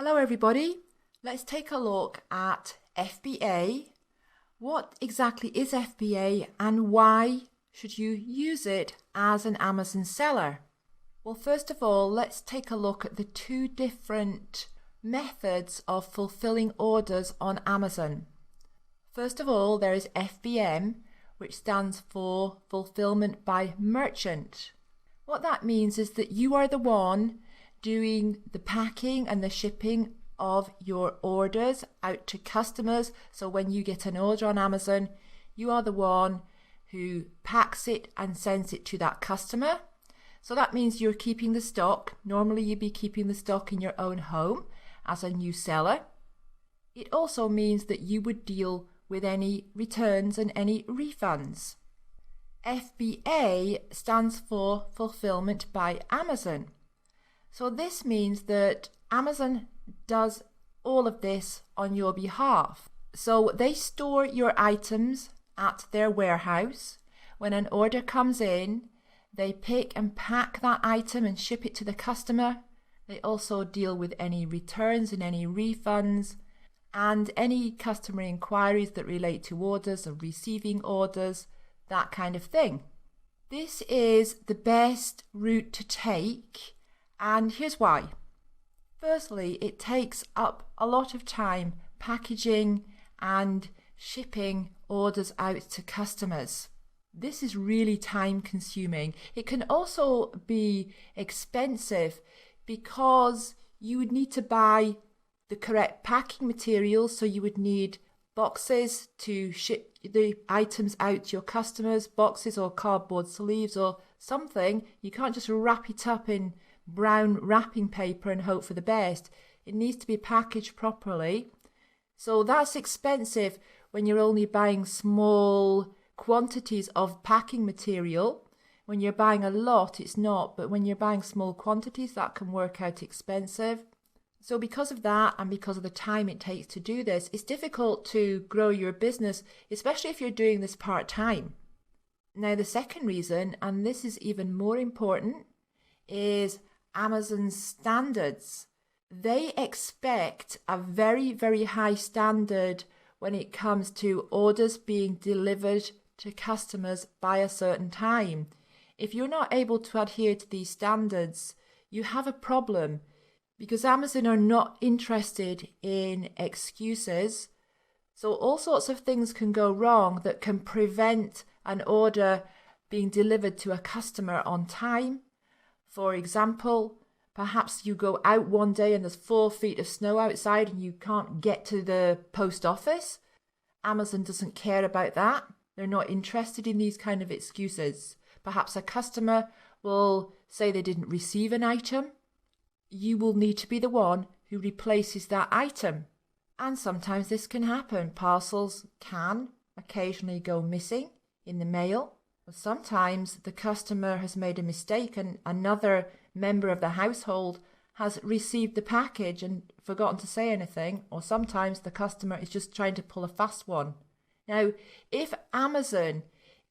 Hello everybody, let's take a look at FBA. What exactly is FBA and why should you use it as an Amazon seller? Well, first of all, let's take a look at the two different methods of fulfilling orders on Amazon. First of all, there is FBM, which stands for Fulfillment by Merchant. What that means is that you are the one doing the packing and the shipping of your orders out to customers. So when you get an order on Amazon, you are the one who packs it and sends it to that customer. So that means you're keeping the stock. Normally you'd be keeping the stock in your own home as a new seller. It also means that you would deal with any returns and any refunds. FBA stands for Fulfillment by Amazon. So this means that Amazon does all of this on your behalf. So they store your items at their warehouse. When an order comes in, they pick and pack that item and ship it to the customer. They also deal with any returns and any refunds and any customer inquiries that relate to orders or receiving orders, that kind of thing. This is the best route to take. And here's why. Firstly, it takes up a lot of time packaging and shipping orders out to customers. This is really time consuming. It can also be expensive because you would need to buy the correct packing materials. So you would need boxes to ship the items out to your customers, boxes or cardboard sleeves or something. You can't just wrap it up in brown wrapping paper and hope for the best. It needs to be packaged properly. So that's expensive when you're only buying small quantities of packing material. When you're buying a lot, it's not, but when you're buying small quantities, that can work out expensive. So because of that and because of the time it takes to do this, it's difficult to grow your business, especially if you're doing this part-time. Now, the second reason, and this is even more important, is Amazon's standards. They expect a very, very high standard when it comes to orders being delivered to customers by a certain time. If you're not able to adhere to these standards, you have a problem because Amazon are not interested in excuses. So all sorts of things can go wrong that can prevent an order being delivered to a customer on time. For example, perhaps you go out one day and there's 4 feet of snow outside and you can't get to the post office. Amazon doesn't care about that. They're not interested in these kind of excuses. Perhaps a customer will say they didn't receive an item. You will need to be the one who replaces that item. And sometimes this can happen. Parcels can occasionally go missing in the mail. Sometimes the customer has made a mistake and another member of the household has received the package and forgotten to say anything, or sometimes the customer is just trying to pull a fast one. Now, if Amazon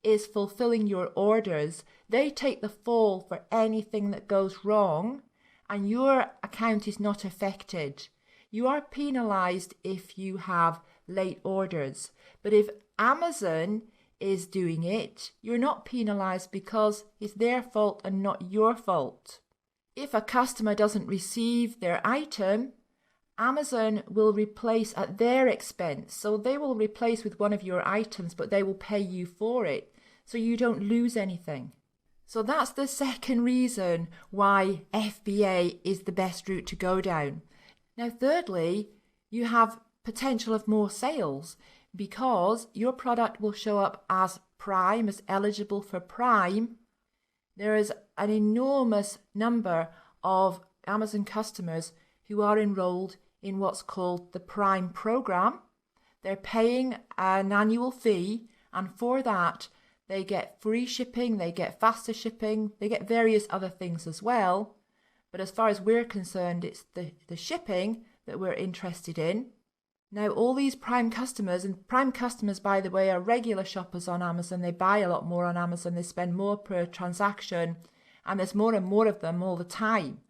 is fulfilling your orders, they take the fall for anything that goes wrong and your account is not affected. You are penalized if you have late orders. But if Amazon is doing it, you're not penalized because it's their fault and not your fault. If a customer doesn't receive their item, Amazon will replace at their expense. So they will replace with one of your items, but they will pay you for it. So you don't lose anything. So that's the second reason why FBA is the best route to go down. Now, thirdly, you have potential of more sales, because your product will show up as Prime, as eligible for Prime. There is an enormous number of Amazon customers who are enrolled in what's called the Prime program. They're paying an annual fee, and for that, they get free shipping, they get faster shipping, they get various other things as well. But as far as we're concerned, it's the shipping that we're interested in. Now, all these Prime customers, and Prime customers, by the way, are regular shoppers on Amazon. They buy a lot more on Amazon. They spend more per transaction, and there's more and more of them all the time.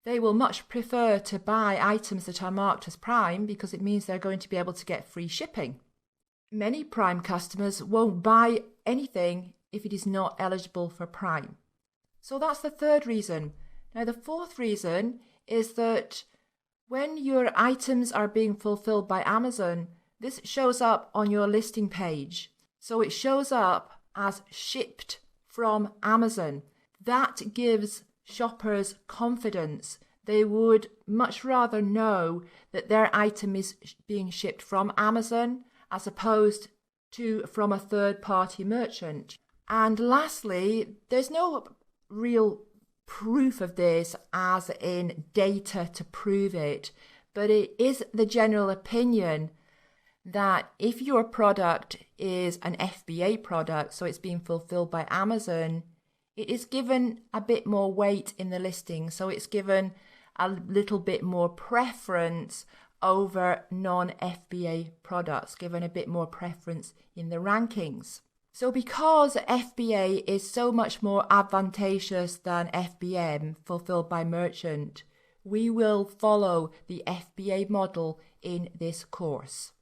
They will much prefer to buy items that are marked as Prime because it means they're going to be able to get free shipping. Many Prime customers won't buy anything if it is not eligible for Prime. So that's the third reason. Now the fourth reason is that when your items are being fulfilled by Amazon, this shows up on your listing page. So it shows up as shipped from Amazon. That gives shoppers confidence. They would much rather know that their item is being shipped from Amazon as opposed to from a third-party merchant. And lastly, there's no real proof of this as in data to prove it, but it is the general opinion that if your product is an FBA product, so it's being fulfilled by Amazon, it is given a bit more weight in the listing. So it's given a little bit more preference over non-FBA products, given a bit more preference in the rankings. So because FBA is so much more advantageous than FBM, fulfilled by merchant, we will follow the FBA model in this course.